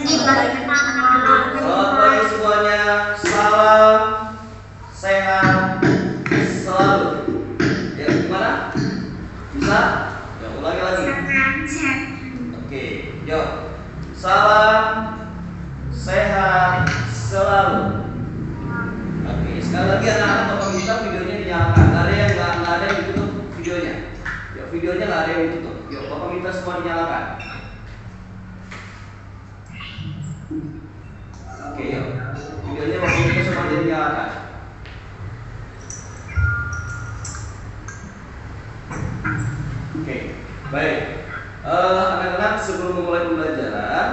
Selamat pagi semuanya. Salam sehat selalu. Ya, gimana? Bisa? Ya, ulangi lagi. Oke, yuk. Salam sehat selalu. Oke, sekali lagi anak-anak Bapak minta videonya dinyalakan. Nggak ada yang ditutup videonya. Yuk, videonya nggak ada yang ditutup. Yuk, Bapak minta semua dinyalakan. Oke, yuk. Videonya Bapak minta semua dinyalakan. Oke, baik. Anak-anak, sebelum memulai pembelajaran,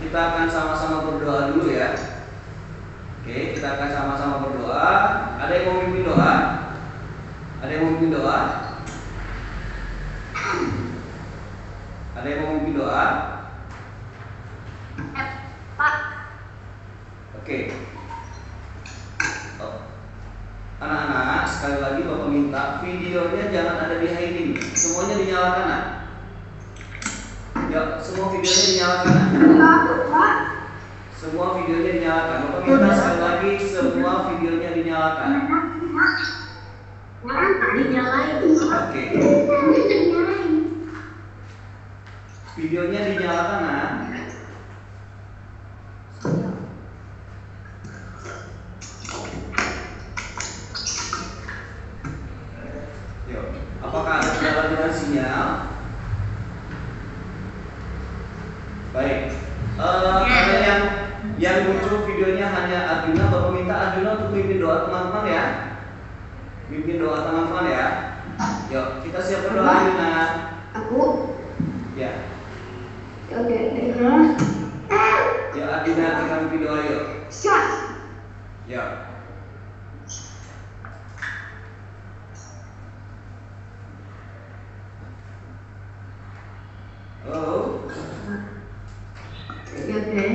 kita akan sama-sama berdoa dulu ya. Oke, kita akan sama-sama berdoa. Ada yang mau mimpin doa? Ada yang mau mimpin doa? Ada yang mau mimpin doa? Pak. Oke. Anak-anak, sekali lagi Bapak minta videonya jangan ada di hiding. Semuanya dinyalakan, nah. Ya, semua videonya dinyalakan, nah. Semua videonya dinyalakan. Bapak minta sekali lagi semua videonya dinyalakan. Oke. Videonya dinyalakan, nah. Yuk, apakah ada kendala dengan sinyal? Baik. Ada yang muncul videonya hanya Adina. Bapak minta Adina untuk mimpin doa teman-teman ya. Mimpin doa teman-teman ya. Yuk, kita siap berdoa Adina. Aku. Ya. Oke. Ya Adina, kita mimpin doa yuk. Ya. Halo. Oke.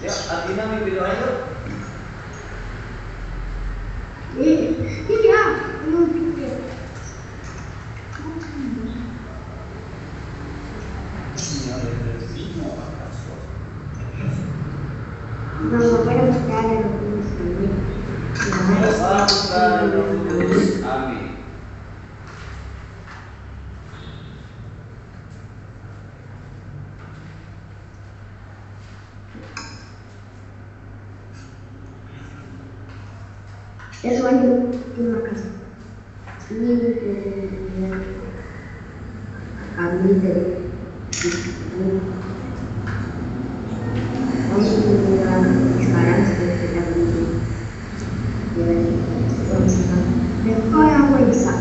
Ya, Adina mimpin doa yuk. Amin. Ya Tuhan, terima kasih. Ini kami dari sekarang sudah kita beri dan kau yang bisa.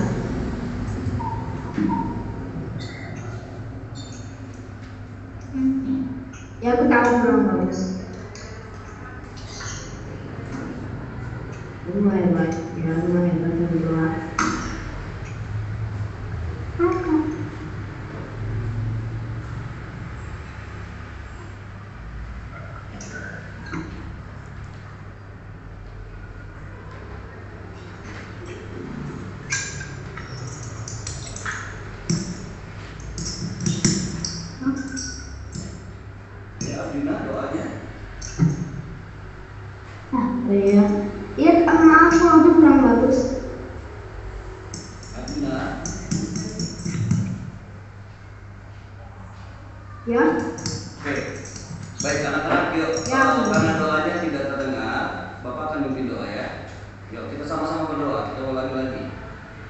Ya aku tahu belum bagus. Rumah hebat, ya rumah hebat berdoa. Ya Adina doanya. Iya. Iya, maaf aku kurang bagus. Adina. Ya. Oke. Baik anak-anak, yuk. Ya. Karena doanya tidak terdengar, Bapak akan mimpin doa ya. Yuk kita sama-sama berdoa. Kita ulangi lagi.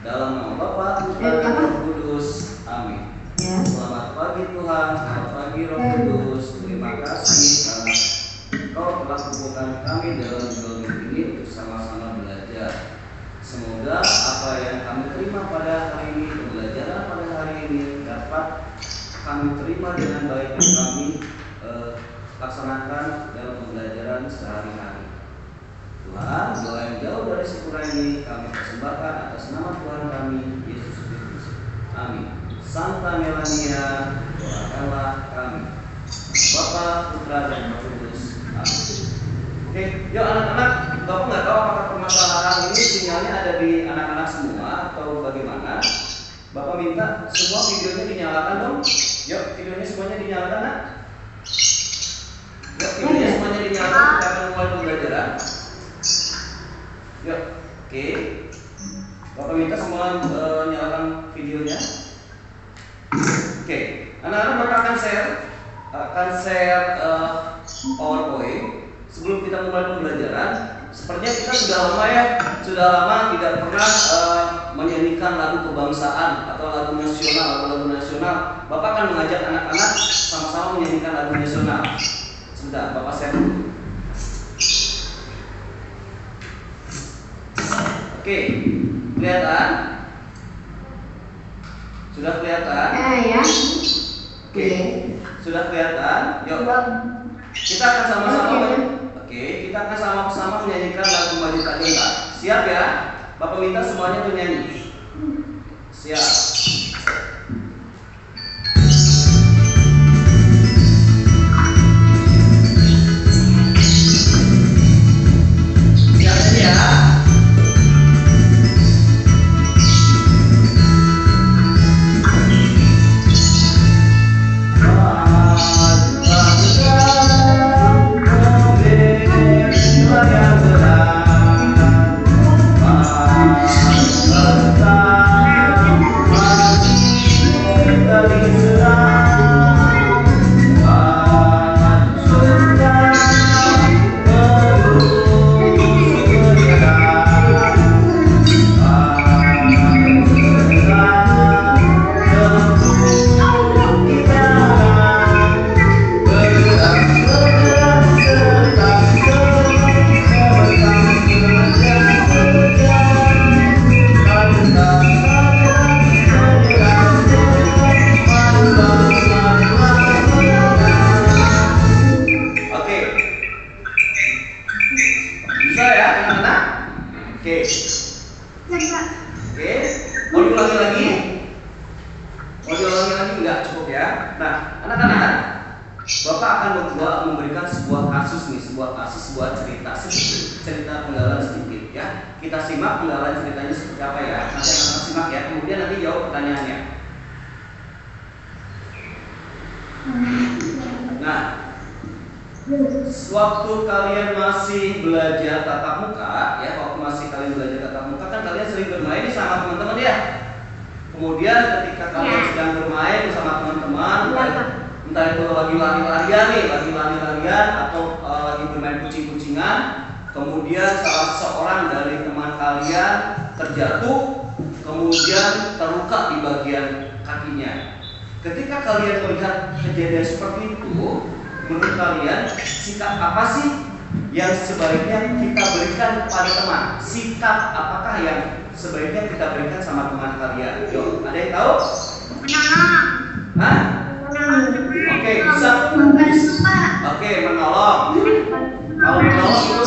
Dalam nama Bapa, Putra, dan Roh Kudus. Amin. Ya. Selamat pagi Tuhan. Selamat pagi Roh Kudus. Terima kasih karena Kau telah kumpulkan kami dalam gedung ini untuk sama-sama belajar. Semoga apa yang kami terima pada hari ini, pembelajaran pada hari ini dapat kami terima dengan baik dan kami laksanakan dalam pembelajaran sehari-hari. Tuhan, doa yang jauh dari sempurna ini kami persembahkan atas nama Tuhan kami, Yesus Kristus. Amin. Santa Melania, doakanlah kami. Bapa, Putra, dan Roh Kudus. Amin. Oke, yuk anak-anak, Bapak nggak tahu apakah permasalahan ini sinyalnya ada di anak-anak semua atau bagaimana? Bapak minta semua videonya dinyalakan dong. Yuk, videonya semuanya dinyalakan, nak. Yuk, videonya semuanya dinyalakan. Kita akan mulai pembelajaran. Yuk, oke. Bapak minta semua nyalakan videonya. Oke, anak-anak Bapak akan share PowerPoint sebelum kita mulai pembelajaran. Sepertinya kita sudah lama tidak pernah menyanyikan lagu kebangsaan atau lagu nasional. Bapak akan mengajak anak-anak sama-sama menyanyikan lagu nasional. Sebentar, Bapak share dulu. Oke, kelihatan? Sudah kelihatan? Ya. Oke, sudah kelihatan? Yuk, kita akan sama-sama. Oke, kita akan sama-sama menyanyikan lagu Maju Tak Gentar. Siap ya? Bapak minta semuanya tuh nyanyi. Siap. Siap ini ya. Cerita penggalan sedikit ya. Kita simak penggalan ceritanya seperti apa ya. Nanti anak-anak simak ya. Kemudian nanti jawab pertanyaannya. Nah, waktu kalian masih belajar tatap muka ya, kan kalian sering bermain sama teman-teman ya. Kemudian ketika kalian sedang bermain bersama teman-teman, entah itu lagi lari-larian atau lagi bermain kucing-kucingan, kemudian salah seorang dari teman kalian terjatuh, kemudian terluka di bagian kakinya. Ketika kalian melihat kejadian seperti itu, menurut kalian sikap apa sih yang sebaiknya kita berikan kepada teman? Sikap apakah yang sebaiknya kita berikan sama teman kalian? Yuk, ada yang tahu? Hah? Oke, bisa. Oke, menolong. Kalau menolong itu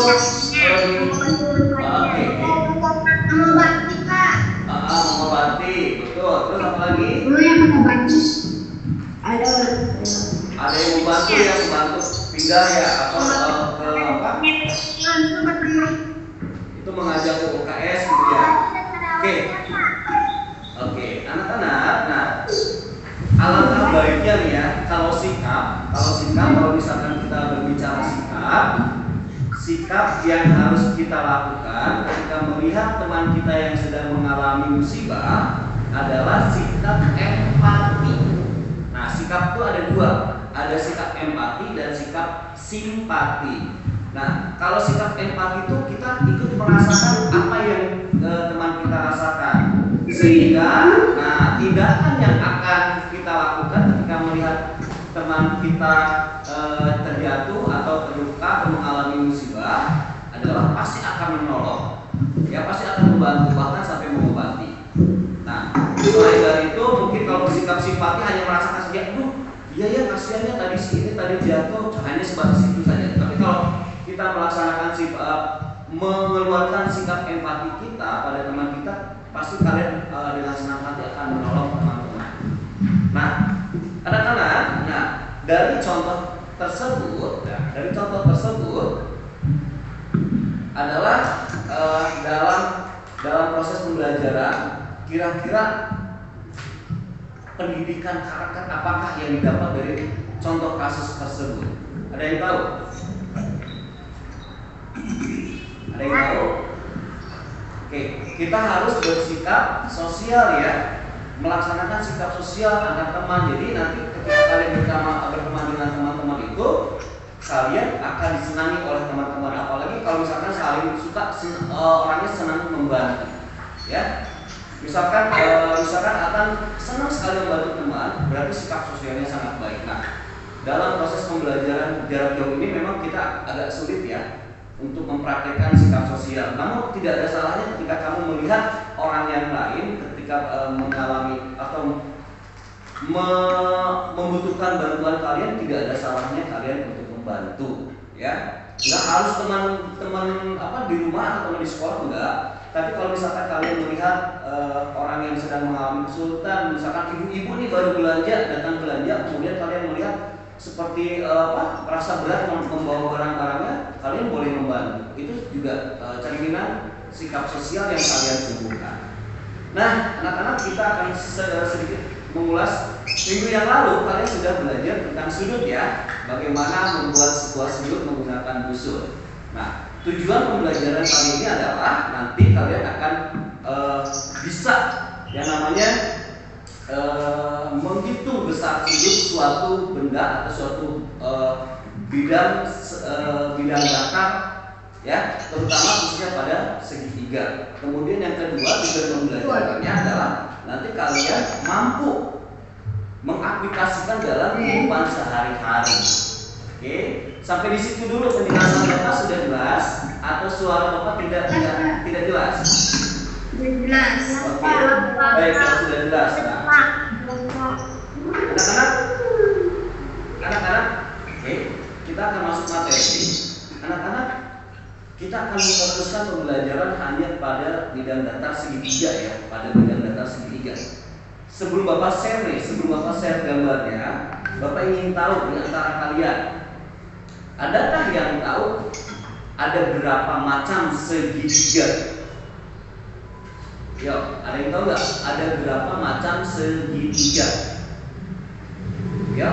mengobati, betul. Terus apa lagi? Ada yang membantu pindah ya, atau ke apa? Itu mengajak ke UKS gitu ya. Oke, anak-anak. Nah, alangkah baiknya nih ya, kalau misalkan kita berbicara sikap yang harus kita lakukan ketika melihat teman kita yang sedang mengalami musibah adalah sikap empati. Nah, sikap itu ada dua, ada sikap empati dan sikap simpati. Nah, kalau sikap empati itu kita ikut merasakan apa yang teman kita rasakan, sehingga tindakan yang akan kita lakukan ketika melihat teman kita terjatuh atau terluka atau mengalami musibah adalah pasti akan menolong, ya pasti akan membantu bahkan sampai mengobati. Nah, selain dari itu mungkin kalau sikap simpati hanya merasakan saja, iya ya kasihannya tadi jatuh, hanya sebatas itu saja. Tapi kalau kita melaksanakan mengeluarkan sikap empati kita pada teman kita, pasti kalian dengan senang hati akan menolong teman-teman. Nah, anak-anak, dari contoh tersebut adalah dalam proses pembelajaran, kira-kira pendidikan karakter apakah yang didapat dari contoh kasus tersebut? Ada yang tahu? Ada yang tahu? Oke, kita harus bersikap sosial ya, melaksanakan sikap sosial antar teman. Jadi nanti ketika kalian berteman dengan teman-teman itu, kalian akan disenangi oleh teman-teman. Apalagi kalau misalkan saling suka, orangnya senang membantu, ya. Misalkan akan senang sekali membantu teman, berarti sikap sosialnya sangat baik. Nah, dalam proses pembelajaran jarak jauh ini memang kita agak sulit ya untuk mempraktikkan sikap sosial. Namun tidak ada salahnya ketika kamu melihat orang yang lain ketika mengalami atau membutuhkan bantuan kalian, tidak ada salahnya kalian untuk membantu, ya. Nggak harus teman-teman di rumah atau teman di sekolah, enggak. Tapi kalau misalkan kalian melihat orang yang sedang mengalami kesulitan, misalkan ibu-ibu nih baru datang belanja, kemudian kalian melihat seperti merasa berat membawa barang-barangnya, kalian boleh membantu. Itu juga cerminan sikap sosial yang kalian tumbuhkan. Nah, anak-anak, kita akan sedikit mengulas. Minggu yang lalu kalian sudah belajar tentang sudut ya, bagaimana membuat sebuah sudut menggunakan busur. Nah, tujuan pembelajaran kali ini adalah nanti kalian akan bisa yang namanya menghitung besar sudut suatu benda atau suatu bidang datar ya, terutama khususnya pada segitiga. Kemudian yang kedua, tujuan pembelajarannya adalah nanti kalian mampu mengaplikasikan dalam kehidupan sehari-hari. Oke, sampai di situ dulu penjelasan Bapak sudah jelas atau suara Bapak tidak jelas? Sudah jelas. Oke, baik, kalau sudah jelas. Nah, anak-anak, oke, kita akan masuk materi. Anak-anak, kita akan memfokuskan pembelajaran hanya pada bidang datar segitiga ya, pada bidang datar segitiga. Sebelum Bapak share gambarnya, Bapak ingin tahu di antara kalian, adakah yang tahu ada berapa macam segitiga? Yo, ada yang tahu nggak? Ada berapa macam segitiga? Yo,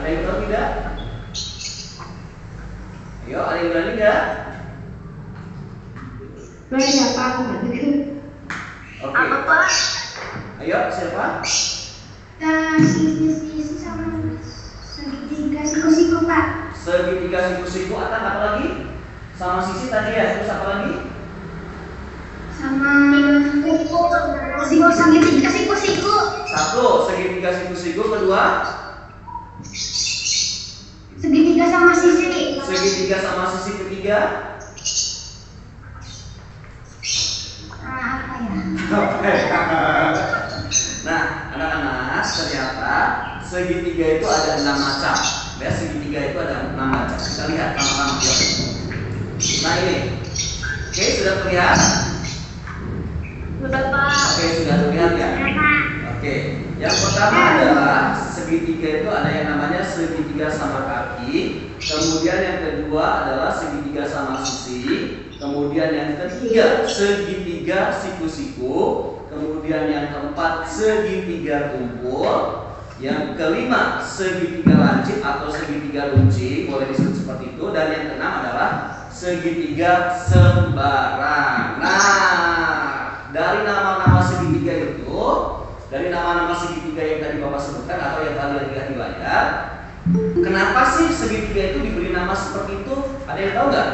ada yang tahu tidak? Yo, ada yang berani nggak? Banyak Pak, aku nggak dengar. Oke. Apa Pak? Ayo, siapa? Sisi sama segitiga siku-siku Pak. Segitiga siku-siku, atau apa lagi? Sama sisi tadi ya, terus apa lagi? Sama segitiga siku-siku. Satu, segitiga siku-siku. Kedua, segitiga sama sisi. segitiga sama sisi ketiga. Apa ya? Nah, anak-anak, ternyata segitiga itu ada 6 macam. Ya, segitiga itu ada 6 macam. Kita lihat sama-sama ya. Nah ini, oke, sudah terlihat? Sudah Pak. Oke, sudah terlihat ya. Oke, yang pertama adalah segitiga itu ada yang namanya segitiga sama kaki. Kemudian yang kedua adalah segitiga sama sisi. Kemudian yang ketiga segitiga siku-siku. Kemudian yang keempat segitiga tumpul. Yang kelima segitiga lancip atau segitiga runcing, boleh disebut seperti itu. Dan yang keenam adalah segitiga sembarang. Nah, dari nama-nama segitiga itu, dari nama-nama segitiga yang tadi Bapak sebutkan atau yang kalian lihat di layar, kenapa sih segitiga itu diberi nama seperti itu? Ada yang tahu nggak?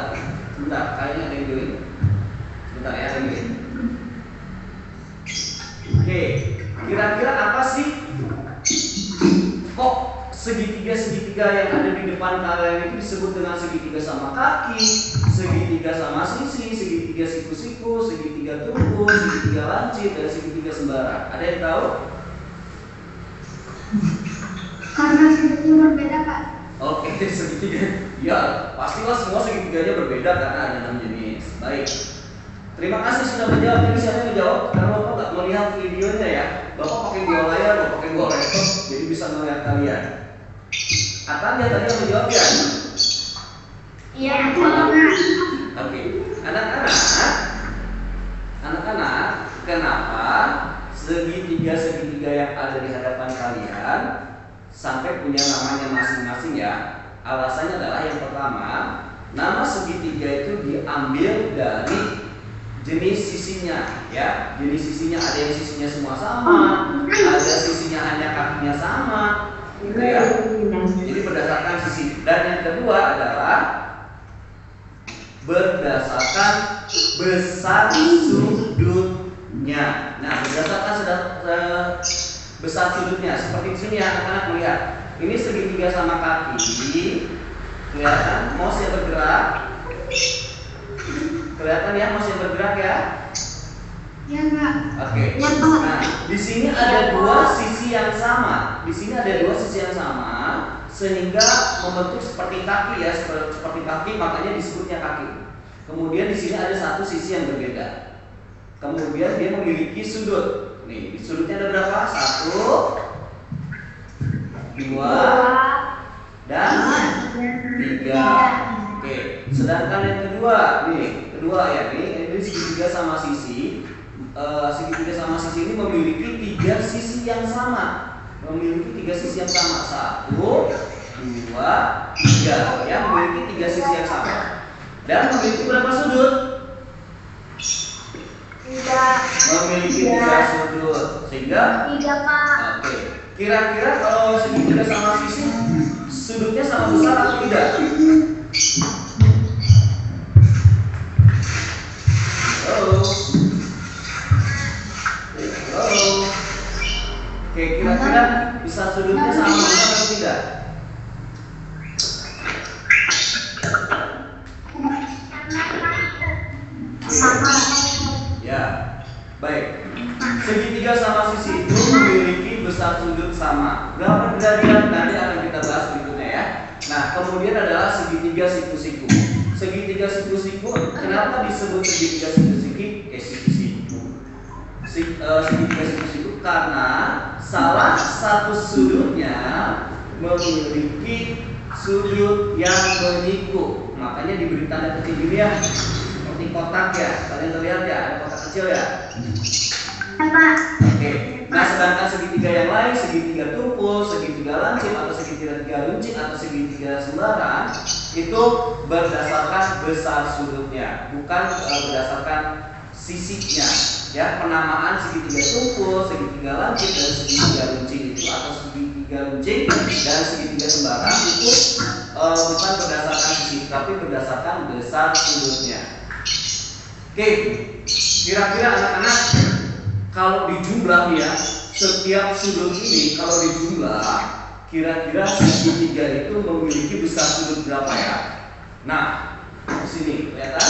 Bentar, kayaknya ada yang join. Bentar ya, ada yang join. Oke, kira-kira apa sih kok segitiga-segitiga yang ada di depan kalian itu disebut dengan segitiga sama kaki, segitiga sama sisi, segitiga siku-siku, segitiga tumpul, segitiga lancip, dan segitiga sembarang? Ada yang tahu? Karena sudutnya berbeda Pak. Oke, segitiga. Ya, pastilah semua segitiganya berbeda karena ada 6 jenis. Baik. Terima kasih sudah menjawab. Jadi siapa yang menjawab? Karena Bapak nggak melihat videonya ya. Bapak pakai dua layar, Bapak pakai dua laptop, jadi bisa melihat kalian. Atan dia tadi yang menjawab ya? Iya Pak. Oke, anak-anak, kenapa segitiga-segitiga yang ada di hadapan kalian sampai punya namanya masing-masing ya? Alasannya adalah yang pertama, nama segitiga itu diambil dari jenis sisinya ya. Jenis sisinya ada yang sisinya semua sama, ada sisinya hanya kakinya sama, gitu ya. Jadi berdasarkan sisi. Dan yang kedua adalah berdasarkan besar sudutnya. Nah, berdasarkan besar sudutnya seperti di sini ya, anak-anak melihat. Ini segitiga sama kaki. Kelihatan mouse yang bergerak? Kelihatan ya mouse yang bergerak ya? Ya, Kak. Oke. Nah, di sini ada dua sisi yang sama. Di sini ada dua sisi yang sama sehingga membentuk seperti kaki ya, seperti kaki, makanya disebutnya kaki. Kemudian di sini ada satu sisi yang berbeda. Kemudian dia memiliki sudut. Nih, sudutnya ada berapa? 1, 2, dan 3. Oke. Sedangkan yang kedua, nih, kedua ya, ini segitiga sama sisi. Segitiga sama sisi ini memiliki 3 sisi yang sama. Memiliki 3 sisi yang sama. 1, 2, 3. Ya, memiliki 3 sisi yang sama. Dan memiliki berapa sudut? 3. Memiliki 3 sudut. Sehingga 3, Pak. oke. Kira-kira kalau segitiga sama sisi sudutnya sama besar atau tidak? Halo. Halo. Oke, kira-kira besar sudutnya sama besar atau tidak? Sama. Ya, baik. Segitiga sama sisi itu memiliki besar sudut sama. Berapa derajat nanti akan kita bahas berikutnya ya. Nah, kemudian adalah segitiga siku-siku. Segitiga siku-siku, kenapa disebut segitiga siku-siku? Segitiga siku-siku karena salah satu sudutnya memiliki sudut yang menyiku. Makanya diberi tanda kecil gini ya, seperti kotak ya. Kalian lihat ya, ada kotak kecil ya. Pak. Oke. Nah, sedangkan segitiga yang lain, segitiga tumpul, segitiga lancip atau segitiga runcing atau segitiga sembarang itu berdasarkan besar sudutnya, bukan berdasarkan sisinya. Ya, penamaan segitiga tumpul, segitiga lancip dan segitiga runcing itu atau segitiga runcing dan segitiga sembarang itu bukan berdasarkan sisi, tapi berdasarkan besar sudutnya. Oke, kira-kira anak-anak kalau dijumlah ya, setiap sudut ini kalau dijumlah kira-kira segitiga itu memiliki besar sudut berapa ya? Nah, di sini kelihatan?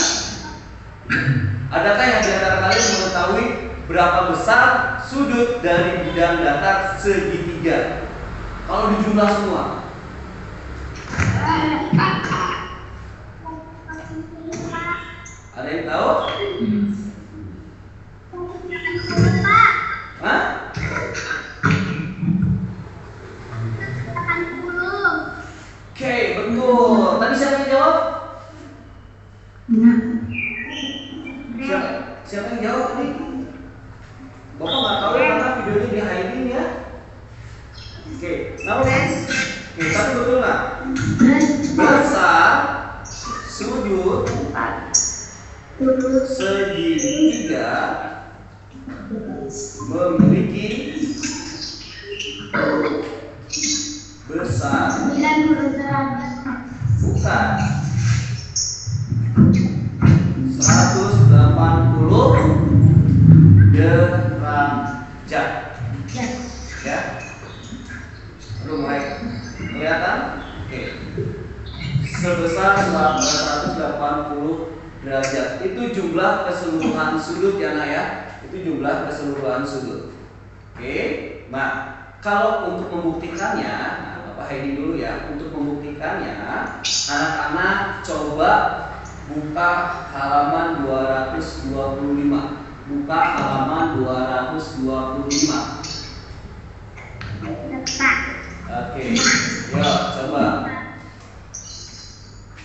Adakah yang di antara kalian mengetahui berapa besar sudut dari bidang datar segitiga? Kalau dijumlah semua? Ada yang tahu? Hah? 80. Oke, betul. Tadi siapa yang jawab? Siapa yang jawab tadi? Bapak nggak tahu ya karena videonya di hiding ya. Oke, namun oke, tapi betul nggak? Besar sudut segitiga memiliki besar bukan 180 derajat ya. Udah mulai kelihatan? Oke. Sebesar 180 derajat. Itu jumlah keseluruhan sudut ya Nak ya. Itu jumlah keseluruhan sudut. Oke. Nah, kalau untuk membuktikannya, nah, Bapak Heidi dulu ya. Untuk membuktikannya, anak-anak coba buka halaman 225. Buka halaman 225. Oke. Yuk, coba.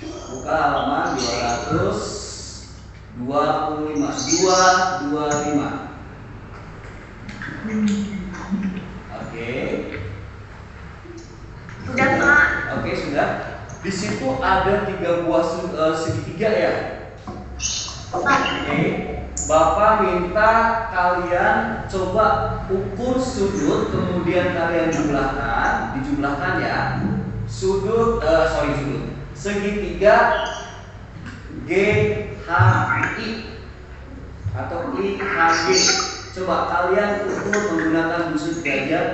Buka halaman 225. situ ada 3 buah segitiga ya. Oke, Bapak minta kalian coba ukur sudut, kemudian kalian dijumlahkan ya. Sudut segitiga GHI atau IHG. Coba kalian ukur menggunakan busur derajat,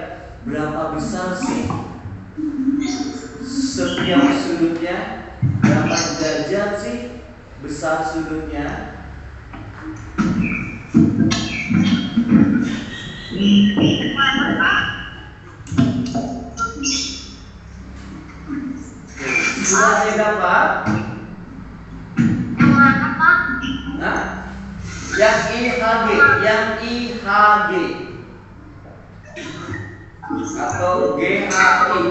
berapa besar sih setiap sudutnya, berapa derajat sih besar sudutnya. Sudah saya dapat? Yang mana, Pak? Nah, yang IHG atau GHI.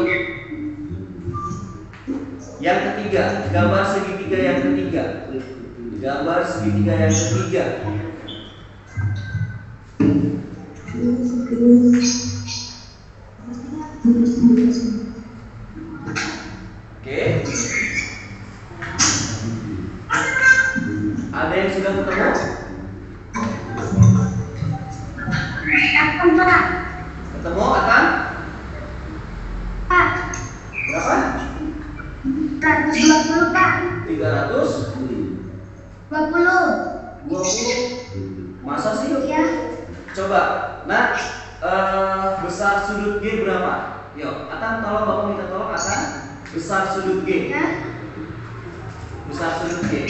Yang ketiga, gambar segitiga yang ketiga. Gambar segitiga yang ketiga. Oke. Ada yang sudah ketemu? Ketemu, Atan? Pak. Berapa? 120, Pak. 320. Masa sih? Ya. Coba. Nah, besar sudut G berapa? Yuk, Atan tolong, Bapak minta tolong Atan. Besar sudut G. Ya. Besar sudut G.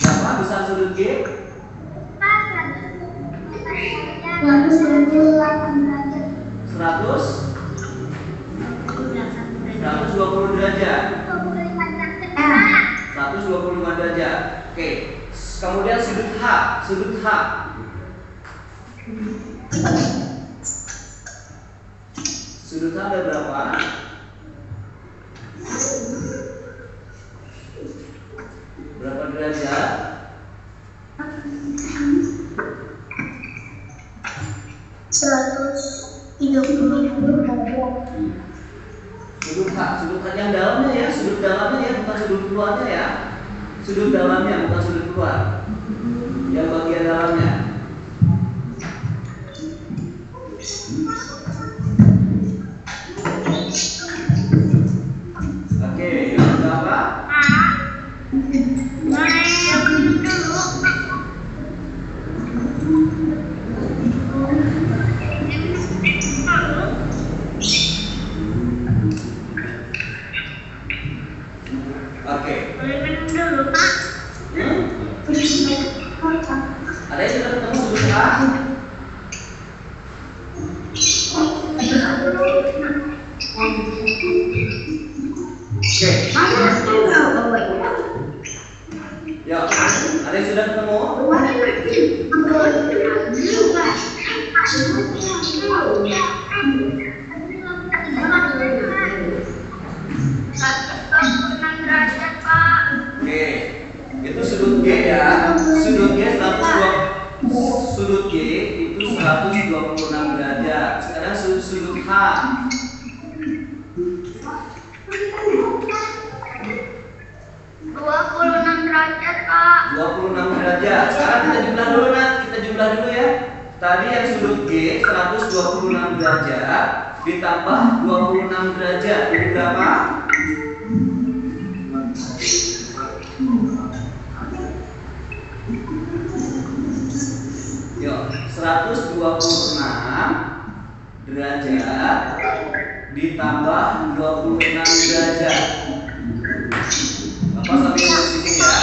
Berapa besar sudut G? 120 derajat. 125 derajat. Oke. Kemudian sudut H. Sudut H ada berapa? Berapa derajat? 130 derajat. Sudut H yang dalamnya ya, sudut dalamnya ya, bukan sudut luarnya ya. Sudut dalamnya bukan sudut luar. Yang bagian dalamnya. Oke, yang berapa? Oke. Ada yang sudah ketemu sudut H? Oke. Ya, ada yang sudah ketemu? Oke, itu sudut G ya. Sudut G 126 derajat. Sekarang sudut H. 26 derajat, Pak. 26 derajat. Sekarang kita jumlah dulu ya. Tadi yang sudut G 126 derajat ditambah 26 derajat. Jadi berapa? Yuk, 126 derajat ditambah 26 derajat. Bapak sambil posisi ya.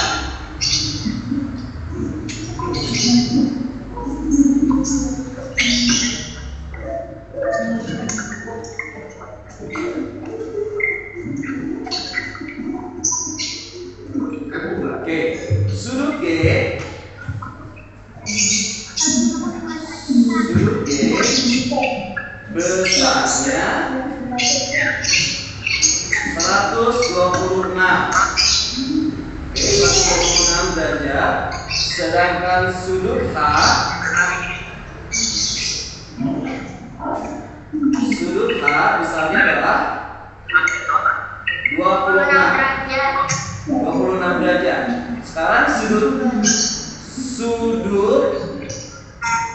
Oke, sudut G besarnya 126. Oke, 126 derajat. Sedangkan sudut H sudut H besarnya adalah 26 derajat. Sekarang sudut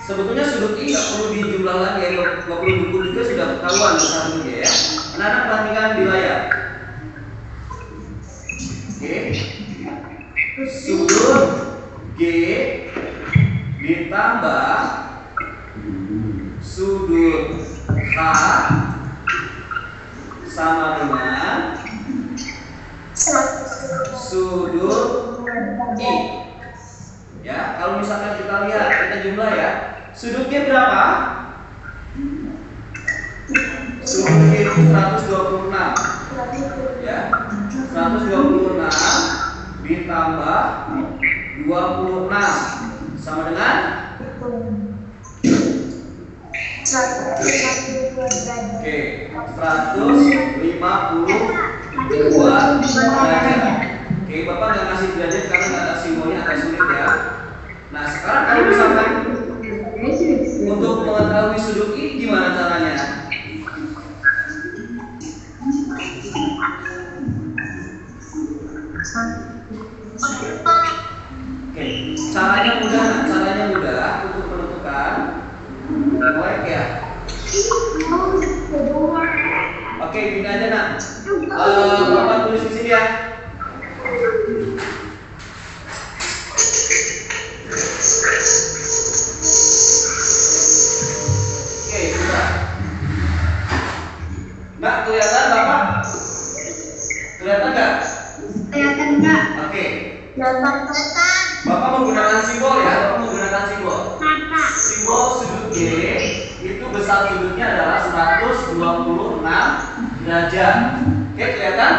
sebetulnya sudut I nggak perlu dijumlah lagi ya, nggak perlu diukur juga, sudah ketahuan besar sudutnya ya. Anak-anak perhatikan di layar. Oke. Sudut G ditambah sudut H sama dengan sudut I. Ya, kalau misalkan kita lihat, kita jumlah ya. Sudut G berapa? Sudut G itu 126. Ya. 126 ditambah 26 sama dengan Oke, 152 derajat. Oke, Bapak nggak ngasih derajat karena nggak ada simbolnya, agak sulit ya. Nah, sekarang kalau misalkan untuk mengetahui sudut I gimana caranya? Oke, caranya mudah untuk menentukan proyek ya. Oke, gini aja nak. Bapak tulis di sini ya. Oke, sudah. Nak, kelihatan Bapak? Kelihatan nggak? Kelihatan nggak? Oke. Kelihatan. Bapak menggunakan simbol ya. Bapak menggunakan simbol. Kakak. Simbol sudut G itu besar sudutnya adalah 126 derajat. Oke, kelihatan?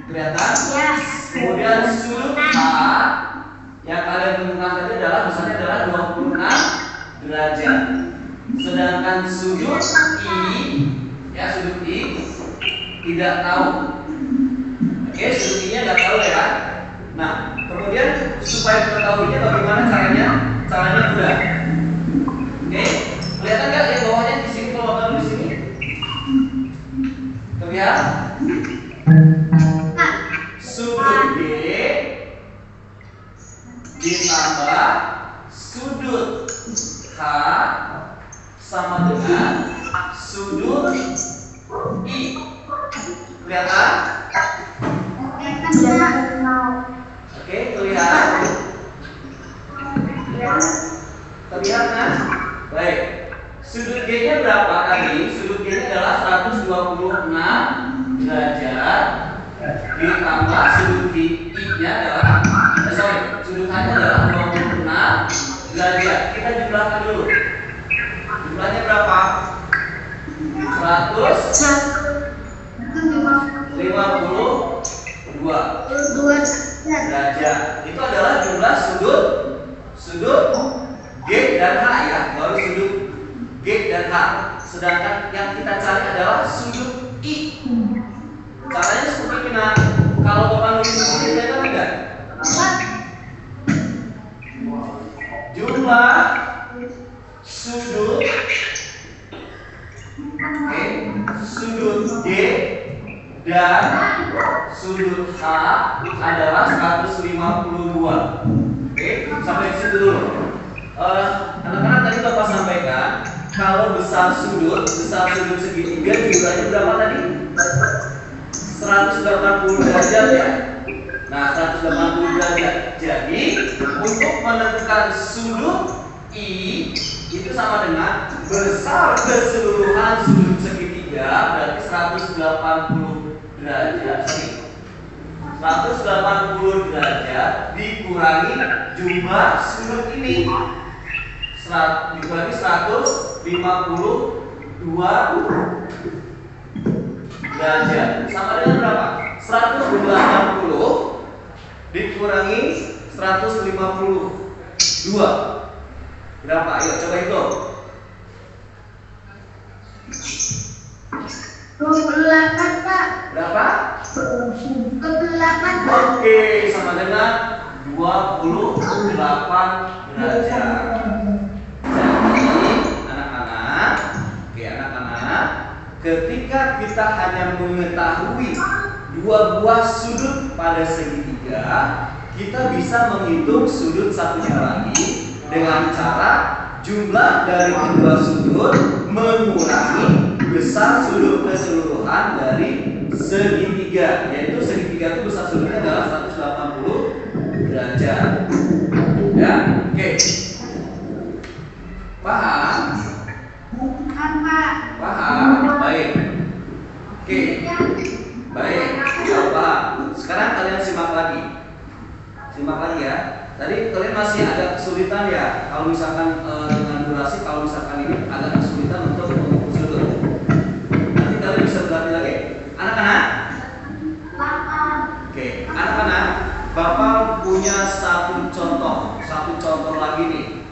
Kelihatan? Ya. Kemudian sudut H yang kalian temukan tadi adalah besarnya adalah 26 derajat. Sedangkan sudut I, ya sudut I tidak tahu. Oke, sudut I-nya nggak tahu ya. Nah, kemudian supaya mengetahuinya bagaimana caranya? Caranya mudah. Oke, kelihatan nggak yang bawahnya di sini kalau Bapak di sini? Terlihat? Sudut G ditambah sudut H sama dengan sudut I. Kelihatan? Oke, terlihat? Terlihat kan? Baik. Sudut G-nya berapa tadi? Sudut G-nya adalah 126 derajat ditambah sudut I-nya adalah sudut H-nya adalah 26 derajat. Kita jumlahkan dulu. Jumlahnya berapa? 152 derajat. Itu adalah jumlah sudut G dan H ya, baru sudut G dan H. Sedangkan yang kita cari adalah sudut I. Caranya seperti ini nah. Kalau Bapak nulis di sini kelihatan enggak? Jumlah sudut sudut G dan sudut H adalah 152. Oke, sampai di situ dulu. Anak-anak tadi Bapak sampaikan kalau besar sudut segitiga jumlahnya berapa tadi? 180 derajat ya. Nah, 180 derajat. Jadi, untuk menentukan sudut I itu sama dengan besar keseluruhan sudut segitiga berarti 180 derajat. 180 derajat dikurangi jumlah sudut ini. Dikurangi 152 derajat. Sama dengan berapa? 180 dikurangi 152. Berapa? Ayo coba hitung. 28 Pak. Berapa? 28 Pak. Oke, sama dengan 28 derajat. Jadi anak-anak ketika kita hanya mengetahui dua buah sudut pada segitiga, kita bisa menghitung sudut satunya lagi dengan cara jumlah dari kedua sudut mengurangi besar sudut keseluruhan dari segitiga, yaitu segitiga itu besar sudutnya adalah 180 derajat. Ya, oke. Paham? Paham? Baik. Oke. Baik, kalau paham. Sekarang kalian simak lagi. Simak lagi ya. Tadi kalian masih ada kesulitan ya. Kalau misalkan dengan durasi, kalau misalkan ini agak kesulitan untuk mengukur sudut. Nanti kalian bisa berlatih lagi. Anak-anak? Oke, anak-anak. Bapak punya satu contoh lagi nih.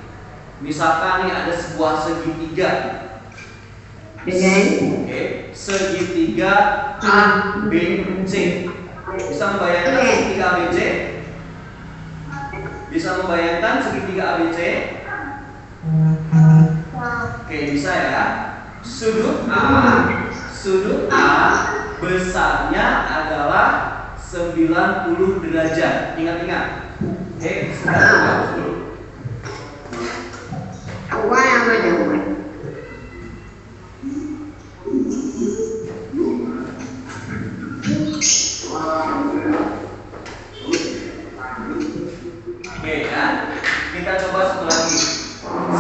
Misalkan nih ada sebuah segitiga. Oke, segitiga A, B, C. Bisa membayangkan segitiga A, B, C? Bisa membayangkan segitiga A, B, C? Oke, bisa ya. Sudut A besarnya adalah 90 derajat. Ingat-ingat. Oke, sekarang dulu. Oke ya, kita coba satu lagi.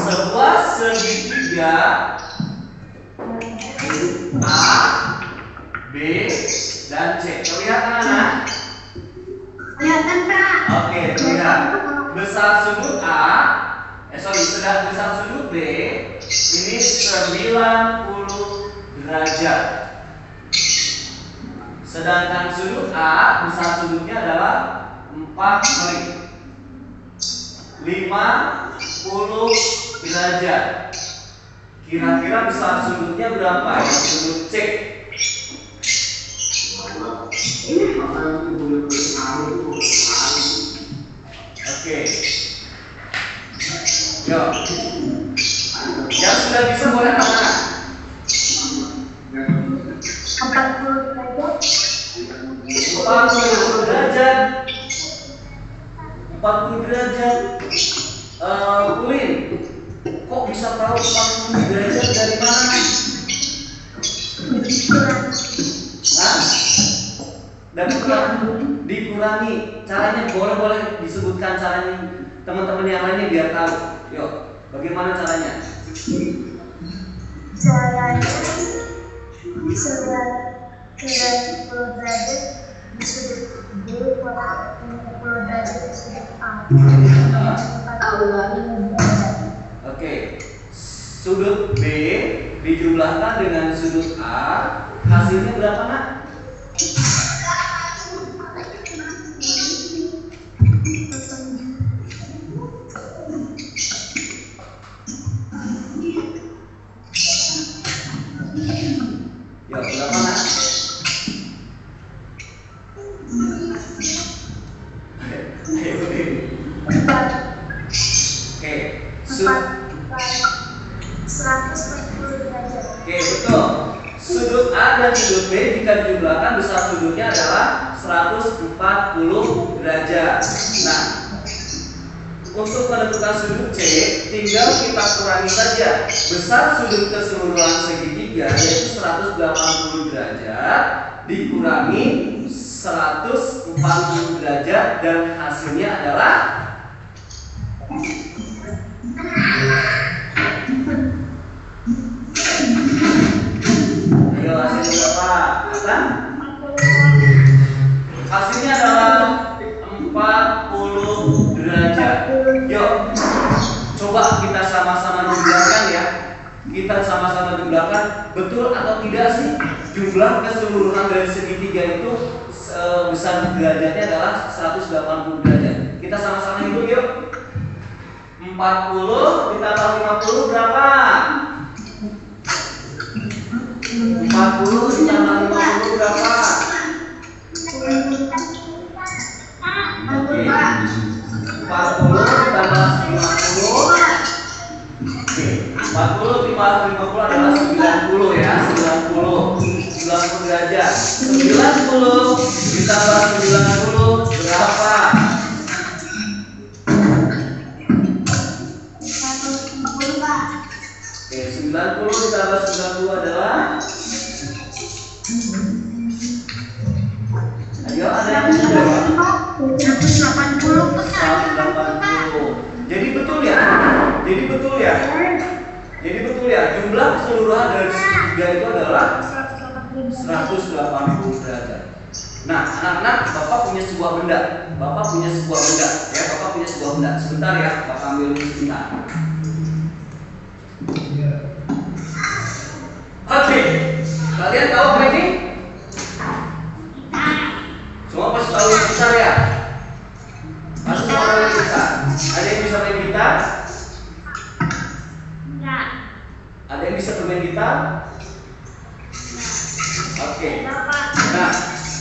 Sebuah segitiga A, B, dan C. Terlihat anak-anak? Kelihatan, Kak. Oke, terlihat. Besar sudut A, sedang besar sudut B ini 90 derajat. Sedangkan sudut A, besar sudutnya adalah 50 derajat. Kira-kira besar sudutnya berapa ya? Sudut C. Oke. Yuk. Yang sudah bisa boleh mana? 40 derajat. 40 derajat. 40 derajat. Ulin, kok bisa tahu 40 derajat dari mana? Hah? Dan dikurangi. Caranya boleh disebutkan caranya teman-teman yang lainnya biar tahu. Yuk, bagaimana caranya? Caranya 90 derajat di sudut B kurang 50 derajat di sudut A. Oke, sudut B dijumlahkan dengan sudut A, hasilnya berapa nak? Ya, berapa nak? Oke, 140 derajat. Oke, betul. Sudut A dan sudut B jika dijumlahkan besar sudutnya adalah 140 derajat. Nah, untuk menentukan sudut C, tinggal kita kurangi saja besar sudut keseluruhan segitiga yaitu 180 derajat dikurangi 140 derajat dan hasilnya adalah ayo hasilnya berapa? Apa? Hasilnya adalah 40 derajat. Yuk, coba kita sama-sama jumlahkan ya. Kita sama-sama jumlahkan, betul atau tidak sih jumlah keseluruhan dari segitiga itu besar derajatnya adalah 180 derajat. Kita sama-sama hitung yuk. 40 ditambah 50 berapa? 40 ditambah 50 berapa? Oke. 40 ditambah 50. Oke. 40 ditambah 50 adalah adalah 90 ya, 90 derajat. 90 ditambah 90 berapa? 160, Pak. Oke, 90 ditambah 90 adalah, ayo ada yang bisa jawab? 180, Pak. 180. Jadi betul ya? Jadi betul ya? Jadi betul ya? Jumlah keseluruhan dari segitiga itu adalah 180 derajat. Nah, anak-anak, Bapak punya sebuah benda. Bapak punya sebuah benda. Ya, Bapak punya sebuah benda. Sebentar ya, Bapak ambil dulu sebentar. Oke, kalian tahu apa ini? Semua pasti tahu yang besar ya? Pasti semua tahu yang besar. Ada yang bisa main gitar? Enggak. Ada yang bisa bermain gitar? Oke. Bapak. Nah,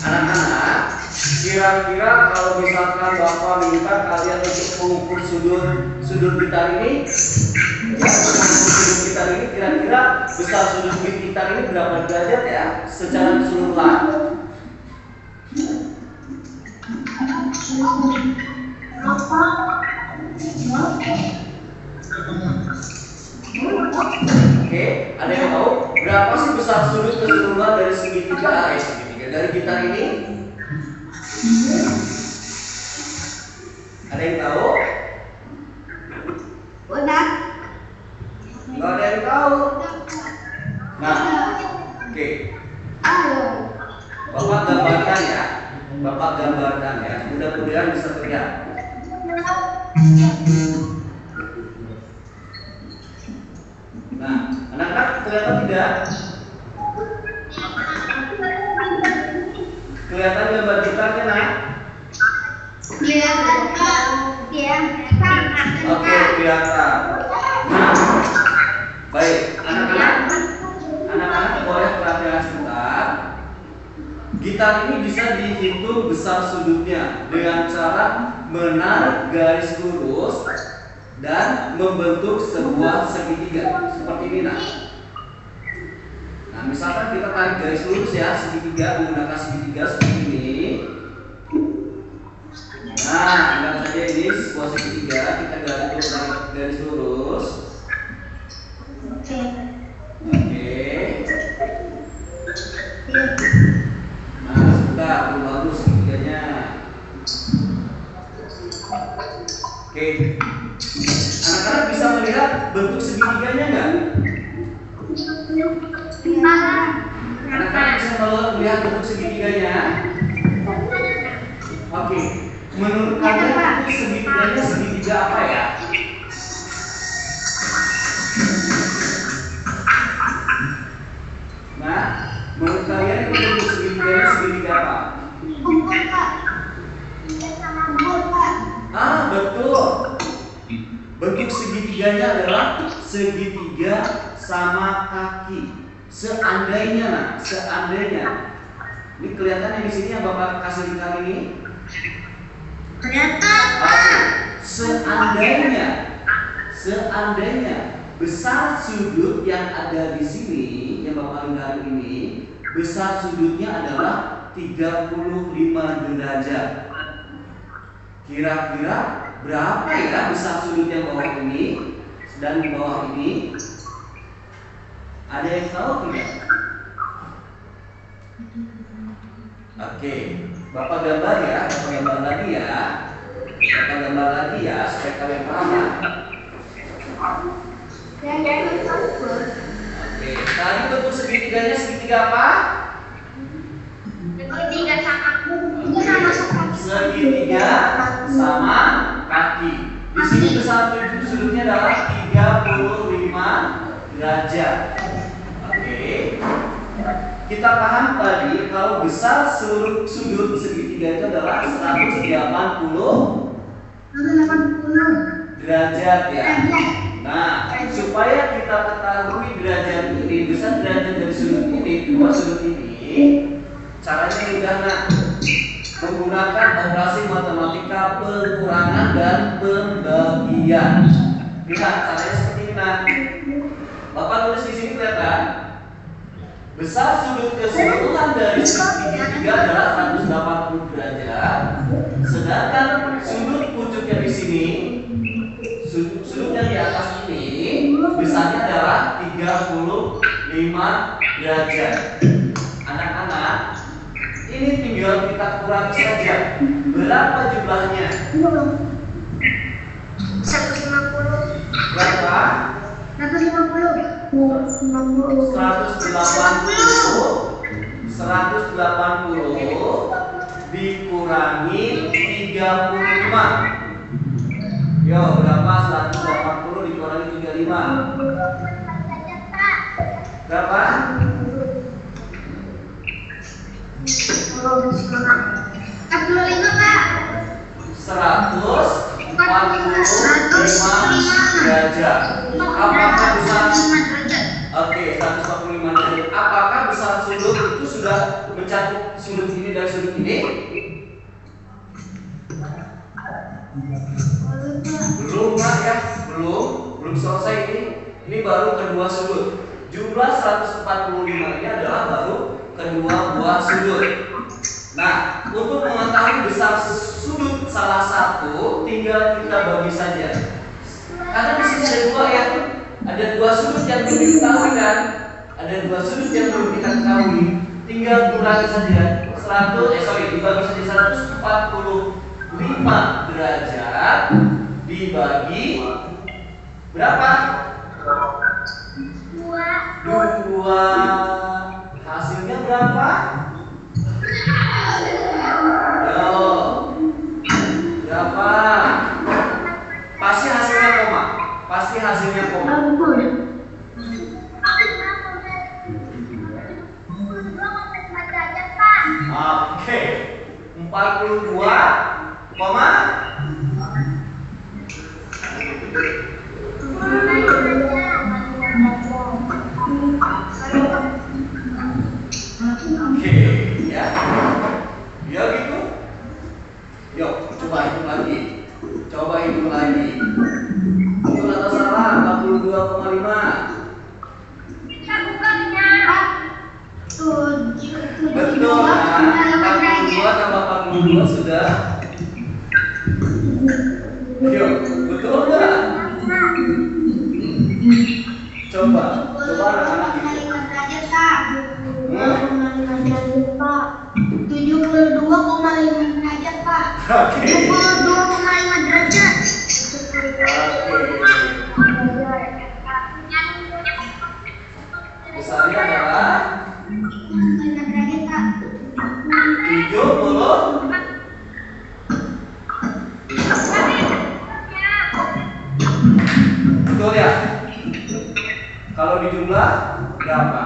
anak-anak, kira-kira kalau misalkan Bapak minta kalian untuk mengukur sudut gitar ini, ya, sudut gitar ini kira-kira besar sudut gitar ini berapa derajat ya secara keseluruhan? Oke, ada yang tahu berapa sih besar sudut keseluruhan dari segitiga dari gitar ini? Ada yang tahu? Udah. Nggak ada yang tahu. Nah, oke. Bapak gambarkan ya. Bapak gambarkan ya. Mudah-mudahan bisa terlihat. Nah, anak-anak kelihatan tidak? Kelihatan gambar gitarnya, nak? Kelihatan, Pak. Ya. Oke, kelihatan. Nah, baik, anak-anak boleh perhatian sebentar. Gitar ini bisa dihitung besar sudutnya dengan cara menarik garis lurus dan membentuk sebuah segitiga seperti ini, nah. Nah, misalkan kita tarik garis lurus ya, segitiga menggunakan segitiga seperti ini. Nah, anggap saja ini sebuah segitiga, kita tarik garis lurus. Oke. Oke. Nah, sebentar, belum bagus segitiganya. Oke. Anak-anak bisa melihat bentuk segitiganya nggak? Anak-anak bisa melihat bentuk segitiganya? Oke. Menurut kalian bentuk segitiganya segitiga apa ya? Nah, menurut kalian itu bentuk segitiganya segitiga apa? Kumpul, Pak. Sama kumpul, Pak. Ah, betul. Bentuk segitiganya adalah segitiga sama kaki. Seandainya, nah, seandainya. Ini kelihatannya di sini yang Bapak kasih di kali ini. Kelihatan, Oke. Seandainya besar sudut yang ada di sini yang Bapak lihat ini, besar sudutnya adalah 35 derajat. Kira-kira berapa ya besar sudut yang bawah ini dan di bawah ini? Ada yang tahu tidak? Oke, Bapak gambar ya, Bapak gambar lagi ya. Bapak gambar lagi ya supaya kalian paham ya. Oke, tadi bentuk segitiganya segitiga apa? Segitiga sama kaki. Segitiga sama kaki. Di sini besar sudutnya adalah 35 derajat. Oke. Kita paham tadi kalau besar seluruh sudut segitiga itu adalah 180 derajat ya. Nah, supaya kita ketahui derajat ini, besar derajat dari sudut ini, dua sudut ini, caranya mudah, nak. Menggunakan operasi matematika pengurangan dan pembagian. Lihat caranya seperti ini, nak. Bapak tulis di sini kelihatan? Besar sudut keseluruhan dari segitiga adalah 180 derajat. Sedangkan sudut pucuknya di sini, sudut yang di atas ini besarnya adalah 35 derajat. Anak-anak, ini tinggal kita kurangi saja. Berapa jumlahnya? 150. Berapa? 180 dikurangi 35. Yo, berapa 180 dikurangi 35? Berapa? 45, Pak. 145 derajat. Apakah besar? Oke, 145 derajat. Apakah besar sudut itu sudah mencakup sudut ini dan sudut ini? Belum, Pak, ya? Belum selesai ini. Ini baru kedua sudut. Jumlah 145 ini adalah baru kedua buah sudut. Nah, untuk mengetahui besar sudut salah satu, tinggal kita bagi saja. Karena di sini ada dua ya, ada dua sudut yang belum diketahui kan? Ada dua sudut yang belum kita ketahui. Tinggal kurangi saja. Dibagi saja 145 derajat dibagi berapa? 2. Hasilnya berapa? Berapa? Pasti hasilnya koma. Pasti hasilnya koma. Oke. 42, koma. Oke, ya. Ya gitu. Yuk, coba hitung lagi. Betul atau salah? 42,5. Betul, nah, 42 tambah 42 sudah. Yuk, betul enggak? Coba anak-anak itu. 72,5 derajat, Pak. 72,5 derajat. Besarnya adalah 70. Betul ya? Kalau dijumlah berapa?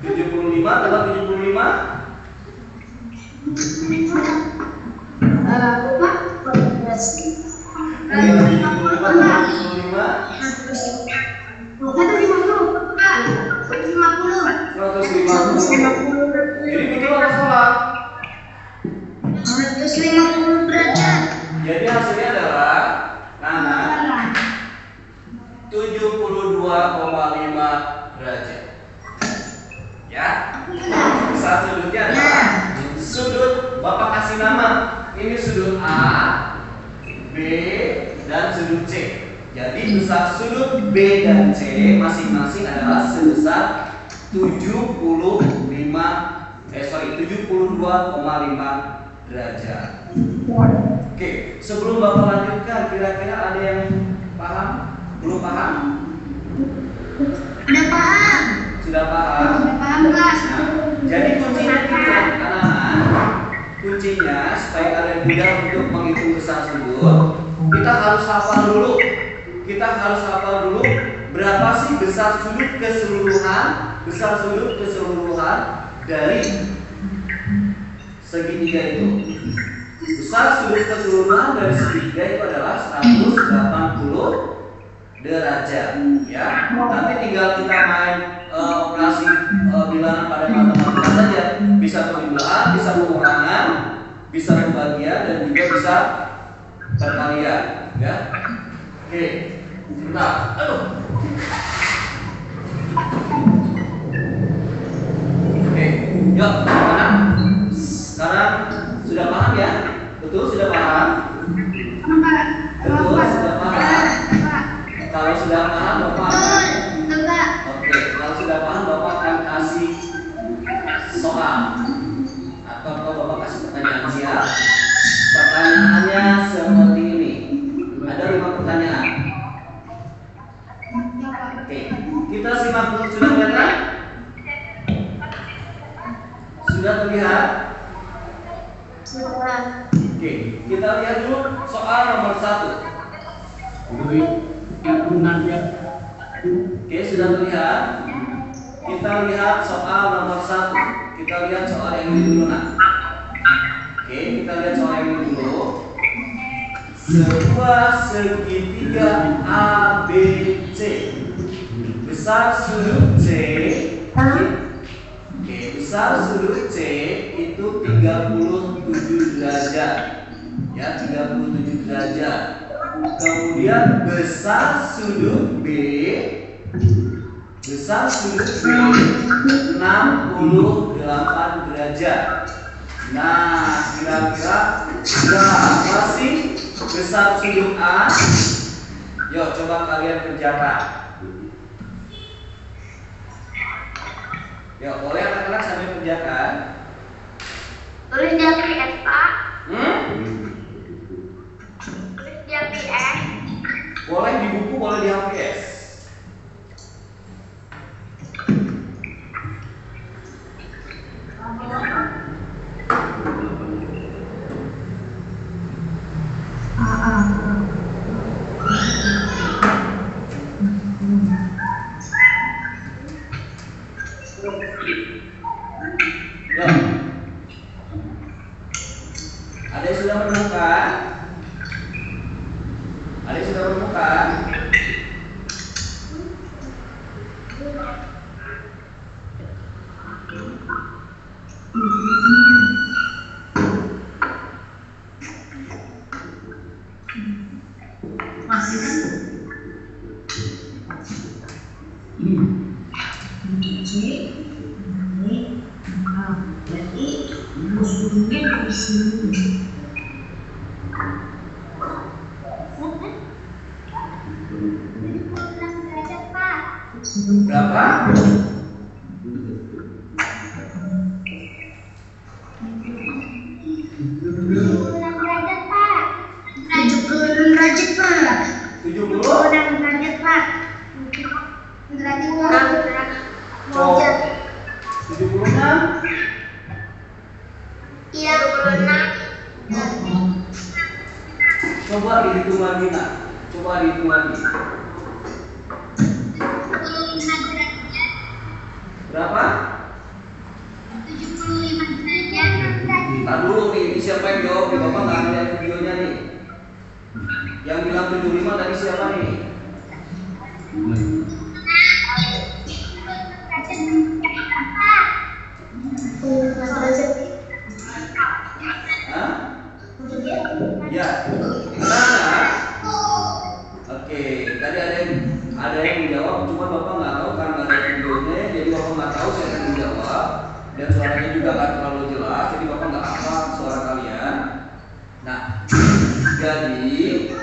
75 tambah 75? Pak, 150. Jadi betul atau salah? 150 derajat. Jadi hasilnya adalah 72,5 derajat. Ya. Besar sudutnya adalah sudut, Bapak kasih nama. Ini sudut A, B, dan sudut C. Jadi besar sudut B dan C masing-masing adalah sebesar 72,5 derajat. Oke, sebelum Bapak lanjutkan, kira-kira ada yang paham? Belum paham? Udah paham? Sudah paham? Udah paham, Mas. Nah, jadi kuncinya anak-anak, kuncinya supaya kalian mudah untuk menghitung besar sudut, kita harus hafal dulu berapa sih besar sudut keseluruhan dari segitiga itu. Besar sudut keseluruhan dari segitiga itu adalah 180 derajat, ya. Nanti tinggal kita main operasi bilangan pada matematika saja, bisa penjumlahan, bisa pengurangan, bisa pembagian, dan juga bisa perkalian, ya. Oke, sebentar. Oke, yuk mana? Sekarang sudah paham ya? Betul, sudah paham? Betul, sudah paham. Kalau sudah paham, Bapak oke, kalau sudah paham, Bapak akan kasih soal atau Bapak kasih pertanyaan. Siap? Pertanyaannya seperti ini. Ada 5 pertanyaan. Oke, kita simak dulu. Sudah kelihatan? Sudah terlihat? Oke, kita lihat dulu soal nomor 1. Oke, sudah terlihat? Kita lihat soal nomor 1. Kita lihat soal yang ini dulu, nak. Oke, kita lihat soal yang ini dulu. Sebuah segitiga ABC besar sudut C. Oke, besar sudut C itu 37 derajat. Ya, 37 derajat. Kemudian besar sudut B 68 derajat. Nah, kira-kira berapa sih besar sudut A? Yuk, coba kalian kerjakan. Yuk, boleh anak-anak sambil kerjakan. Tulis di APS, Pak. Tulis di APS. Boleh di buku, boleh di HPS. Ada yang sudah menemukan? Ada yang sudah menemukan? Berapa? 76? Iya, 76. Coba dihitung lagi, nak. Coba dihitung lagi. Berapa? 75 derajat. Ntar dulu nih, ini siapa yang jawab nih? Bapak nggak ngeliat videonya nih. Yang bilang 75 tadi siapa nih? Hah? Ya. Nah. Oke, tadi ada yang menjawab, cuma Bapak nggak tahu karena nggak ada videonya, jadi Bapak nggak tahu siapa yang menjawab, dan suaranya juga nggak terlalu jelas, jadi Bapak nggak hafal suara kalian. Nah, jadi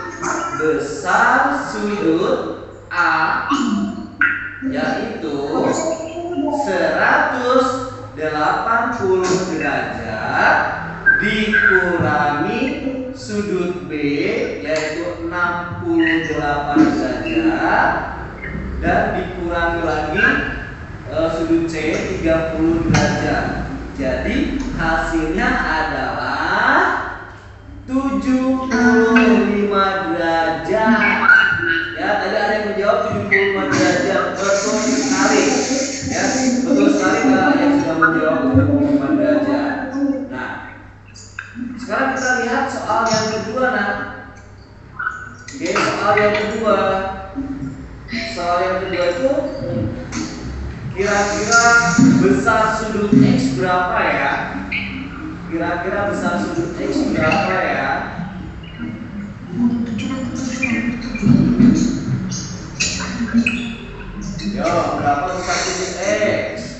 besar sudut A yaitu 180 derajat dikurangi sudut B yaitu 68 derajat dan dikurangi lagi sudut C 30 derajat. Jadi hasilnya adalah 75 derajat. Ya, tadi ada yang menjawab 75 derajat. Betul sekali. Ya, betul sekali Kak yang sudah menjawab 75 derajat. Nah, sekarang kita lihat soal yang kedua, nah. Oke, soal yang kedua. Soal yang kedua itu kira-kira besar sudut X berapa ya? Kira-kira besar sudut X berapa ya? Yo, berapa besar sudut X?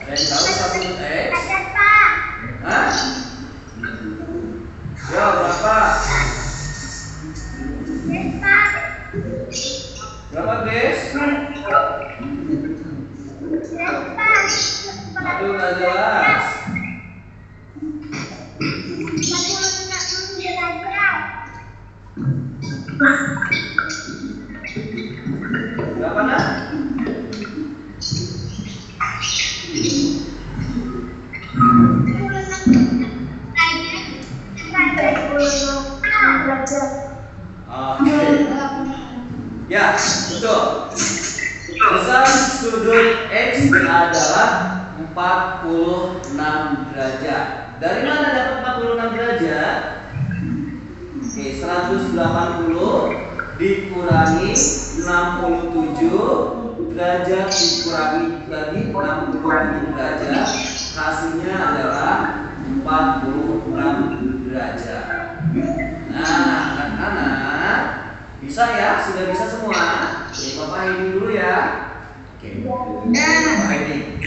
Ada yang tahu besar sudut X? Hah? Yo, berapa? Berapa, guys? Aduh, nggak jelas. Berapa, nak? Oke. Ya, betul. Besar sudut X adalah 46 derajat. Dari mana dapat 46 derajat? Oke, 180 dikurangi 67 derajat dikurangi lagi 67 derajat, hasilnya adalah 46 derajat. Nah, anak-anak bisa ya? Sudah bisa semua? Oke, Bapak ini dulu ya. Oke, Bapak ini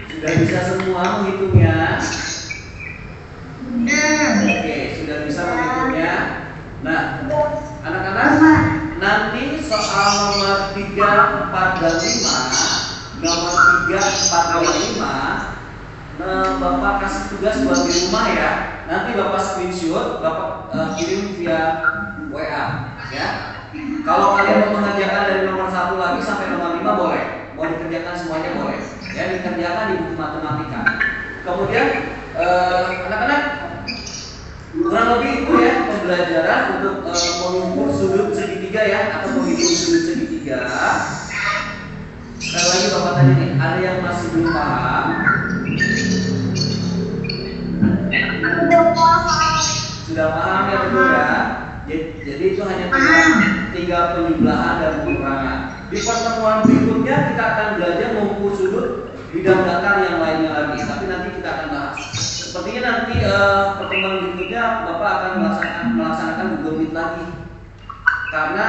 sudah bisa semua menghitungnya? Oke, sudah bisa menghitungnya. Nah, anak-anak, nanti soal nomor 3, 4, dan 5, nomor 3, 4, dan 5, Bapak kasih tugas buat di rumah ya. Nanti Bapak screenshot, Bapak kirim via WA ya. Kalau kalian mau mengerjakan dari nomor 1 lagi sampai nomor 5 boleh. Mau dikerjakan semuanya boleh. Ya, dikerjakan di buku matematika. Kemudian anak-anak, kurang lebih itu ya pembelajaran untuk mengukur sudut segitiga ya, atau menghitung sudut segitiga. Sekali lagi Bapak tanya nih, ada yang masih belum paham? Sudah paham ya betul ya? Jadi itu hanya tiga penjumlahan dan pengurangan. Di pertemuan berikutnya kita akan belajar mengukur sudut bidang datar yang lainnya lagi. Tapi nanti kita akan bahas. Sepertinya nanti pertemuan berikutnya Bapak akan melaksanakan Google Meet lagi. Karena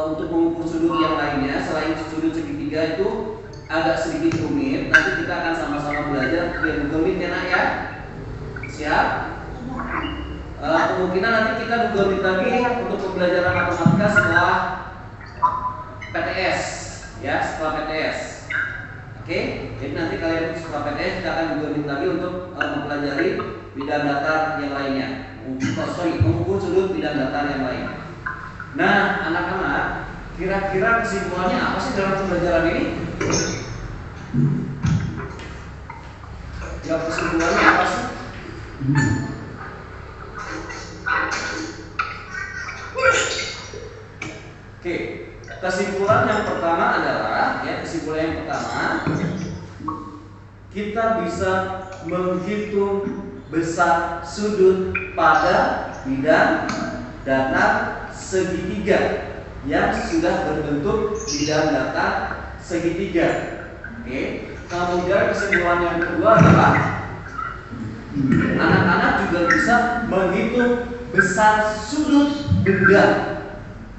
untuk mengukur sudut yang lainnya selain sudut segitiga itu agak sedikit rumit. Nanti kita akan sama-sama belajar via Google Meet ya nak ya. Siap? Kemungkinan nanti kita Google Meet lagi untuk pembelajaran matematika setelah PTS ya, setelah PTS. Oke, jadi nanti kalian setelah PTS kita akan Google Meet lagi untuk mempelajari bidang datar yang lainnya. Mengukur sudut bidang datar yang lain. Nah, anak-anak, kira-kira kesimpulannya apa sih dalam pembelajaran ini? Ya, kesimpulannya apa sih? Oke, kesimpulan yang pertama adalah kesimpulan yang pertama, kita bisa menghitung besar sudut pada bidang datar segitiga yang sudah berbentuk bidang datar segitiga. Oke, kemudian kesimpulan yang kedua adalah anak-anak juga bisa menghitung besar sudut benda.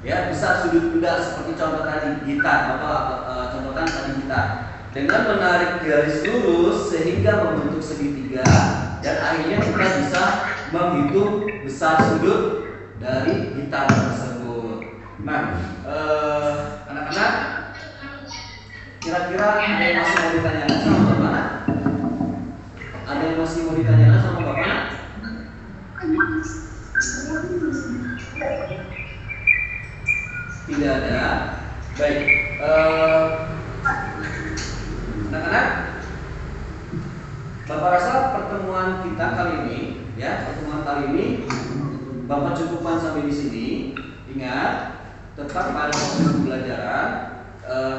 Ya, besar sudut benda seperti contoh tadi gitar, contohkan tadi gitar. Dengan menarik garis lurus sehingga membentuk segitiga, dan akhirnya kita bisa menghitung besar sudut dari gitar tersebut. Nah, anak-anak, kira-kira ada yang masih mau ditanyakan sama Bapak? Ada yang masih mau ditanyakan sama Bapak? Tidak ada. Baik. Anak-anak, Bapak rasa pertemuan kita kali ini, pertemuan kali ini Bapak cukupkan sampai di sini. Ingat, tetap pada proses pembelajaran.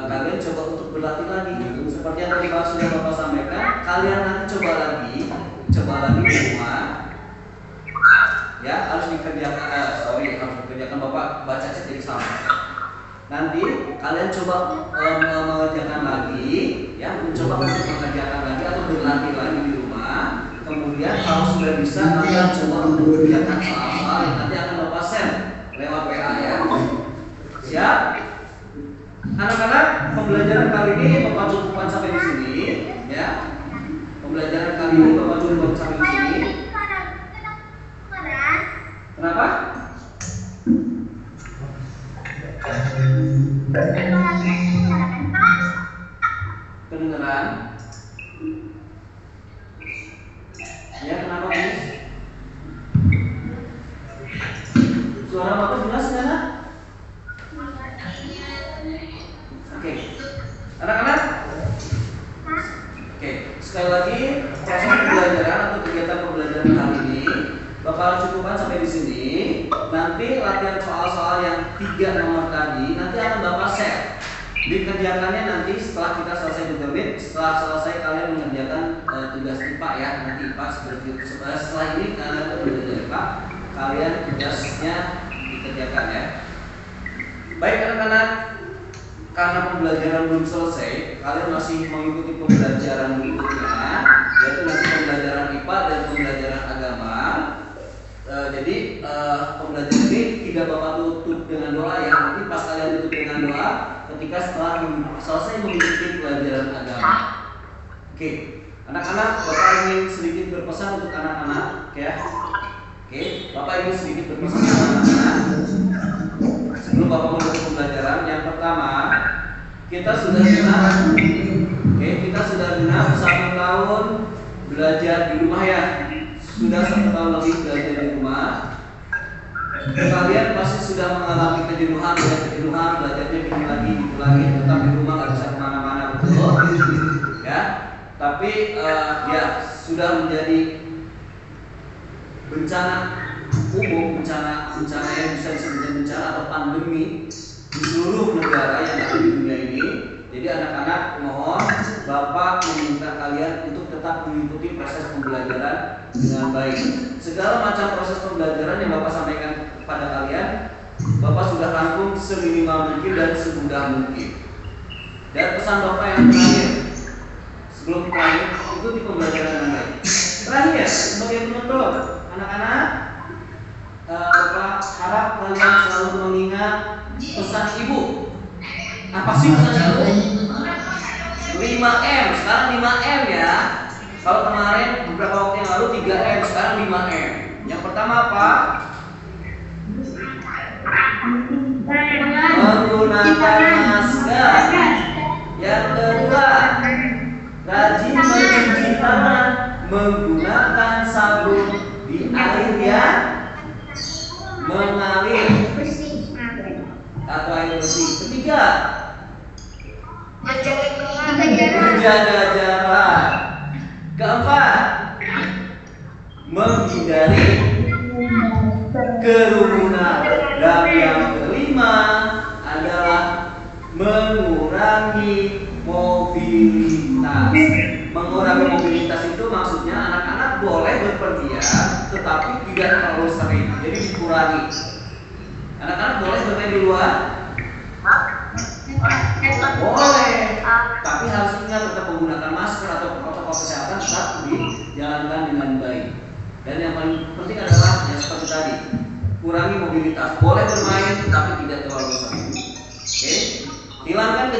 Kalian coba untuk berlatih lagi. Seperti yang tadi sudah Bapak sampaikan, kalian nanti coba lagi di rumah. Ya, harus dikerjakan. Harus dikerjakan. Bapak baca chat jadi sama. Nanti kalian coba mengerjakan lagi, mencoba untuk mengerjakan lagi atau berlatih lagi di rumah. Kemudian kalau sudah bisa, kalian coba untuk mengerjakan soal-soal yang nanti akan Bapak share pembelajaran kali ini Bapak cukupkan sampai di sini, ya. Pembelajaran kali ini Bapak cukupkan sampai di sini. Kenapa? Kedengeran? Ya, kenapa Miss? Suara Bapak jelas nggak, Nak? Oke, anak-anak. Oke, sekali lagi proses pembelajaran atau kegiatan pembelajaran kali ini bakal cukupkan sampai di sini. Nanti latihan soal-soal yang 3 nomor tadi nanti akan Bapak share. Dikerjakannya nanti setelah kita selesai Google Meet, setelah selesai kalian mengerjakan tugas IPA ya, nanti IPA seperti itu. Setelah ini kalian belajar IPA, kalian tugasnya dikerjakan ya. Baik anak-anak, karena pembelajaran belum selesai, kalian masih mengikuti pembelajaran berikutnya, yaitu nanti pembelajaran IPA dan pembelajaran agama. Jadi pembelajaran ini tidak Bapak tutup dengan doa ya. Nanti pas kalian tutup dengan doa ketika setelah selesai mengikuti pelajaran agama. Oke, anak-anak, Bapak ingin sedikit berpesan untuk anak-anak ya. Oke, Bapak ingin sedikit berpesan untuk anak-anak sebelum Bapak menutup pembelajaran. Yang pertama, kita sudah genap 1 tahun belajar di rumah ya. Sudah 1 tahun lebih belajar di rumah. Kalian pasti sudah mengalami kejenuhan, belajarnya gini lagi, tetap di rumah nggak bisa kemana-mana, betul? Ya, tapi ya sudah menjadi bencana umum, bencana yang bisa disebut bencana atau pandemi di seluruh negara yang ada di dunia ini. Jadi anak-anak, mohon Bapak meminta kalian untuk tetap mengikuti proses pembelajaran dengan baik. Segala macam proses pembelajaran yang Bapak sampaikan kepada kalian, Bapak sudah rangkum seminimal mungkin dan semudah mungkin. Dan pesan Bapak yang terakhir, sebelum terakhir, ikuti pembelajaran dengan baik. Terakhir, sebagai penutup, anak-anak, Bapak harap kalian selalu mengingat pesan Ibu. Apa sih pesan Ibu? 5M, sekarang 5M ya. Kalau kemarin beberapa waktu yang lalu 3M, sekarang 5M. Yang pertama apa? Menggunakan masker. Yang kedua, rajin mencuci tangan menggunakan sabun di air yang mengalir atau air bersih. Ketiga, menjaga jarak. Keempat, menghindari kerumunan. Dan yang kelima adalah mengurangi mobilitas. Mengurangi mobilitas itu maksudnya anak-anak boleh berpergian, tetapi tidak terlalu sering. Jadi dikurangi. Anak-anak boleh bermain di luar? Boleh, tapi harus ingat tetap menggunakan masker atau protokol kesehatan tetap dijalankan dengan baik. Dan yang paling penting adalah yang seperti tadi, kurangi mobilitas. Boleh bermain, tapi tidak terlalu sering. Oke? Hilangkan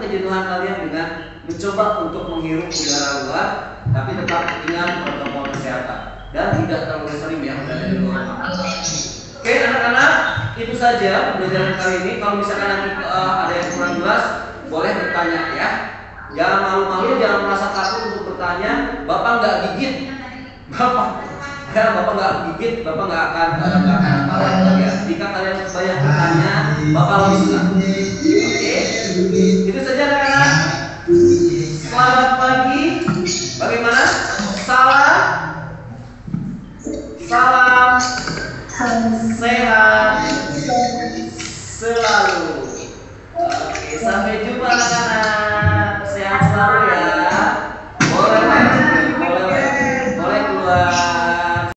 kejenuhan kalian dengan mencoba untuk menghirup udara luar, tapi tetap ingat protokol kesehatan dan tidak terlalu sering ya berada di luar. Oke anak-anak, itu saja pembelajaran kali ini. Kalau misalkan nanti ada yang kurang jelas, boleh bertanya ya. Jangan malu-malu, jangan merasa takut untuk bertanya. Bapak nggak gigit, Bapak nggak gigit, Bapak nggak akan ya. Jika kalian banyak bertanya, Bapak lebih senang. Oke, itu saja anak-anak. Selamat pagi. Bagaimana? Salam sehat selalu.